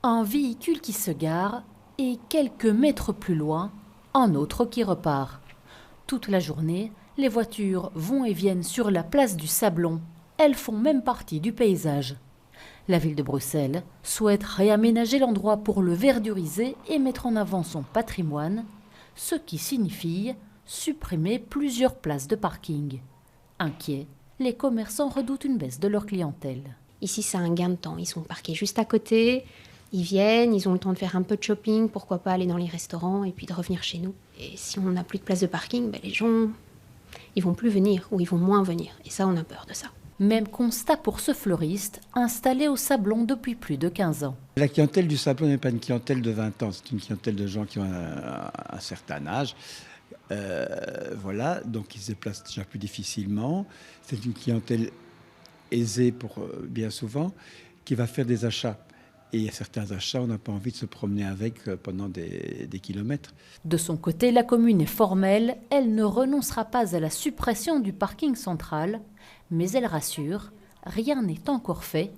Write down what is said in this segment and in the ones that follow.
Un véhicule qui se gare et quelques mètres plus loin, un autre qui repart. Toute la journée, les voitures vont et viennent sur la place du Sablon. Elles font même partie du paysage. La ville de Bruxelles souhaite réaménager l'endroit pour le verduriser et mettre en avant son patrimoine, ce qui signifie supprimer plusieurs places de parking. Inquiets, les commerçants redoutent une baisse de leur clientèle. Ici, c'est un gain de temps. Ils sont parqués juste à côté, ils viennent, ils ont le temps de faire un peu de shopping, pourquoi pas aller dans les restaurants et puis de revenir chez nous. Et si on n'a plus de place de parking, les gens, ils vont plus venir ou ils vont moins venir. Et ça, on a peur de ça. Même constat pour ce fleuriste, installé au Sablon depuis plus de 15 ans. La clientèle du Sablon n'est pas une clientèle de 20 ans, c'est une clientèle de gens qui ont un certain âge. Voilà, donc ils se déplacent déjà plus difficilement. C'est une clientèle aisée bien souvent, qui va faire des achats. Et il y a certains achats, on n'a pas envie de se promener avec pendant des kilomètres. De son côté, la commune est formelle, elle ne renoncera pas à la suppression du parking central, mais elle rassure, rien n'est encore fait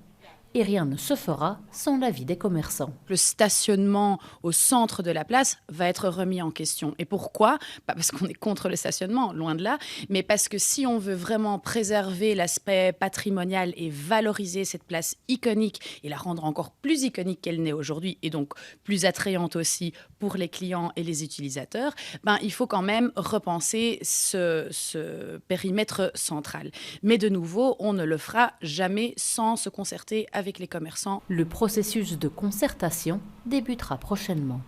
et rien ne se fera sans l'avis des commerçants. Le stationnement au centre de la place va être remis en question. Et pourquoi ? Pas parce qu'on est contre le stationnement, loin de là, mais parce que si on veut vraiment préserver l'aspect patrimonial et valoriser cette place iconique et la rendre encore plus iconique qu'elle n'est aujourd'hui et donc plus attrayante aussi pour les clients et les utilisateurs, il faut quand même repenser ce périmètre central. Mais de nouveau, on ne le fera jamais sans se concerter avec les commerçants. Le processus de concertation débutera prochainement.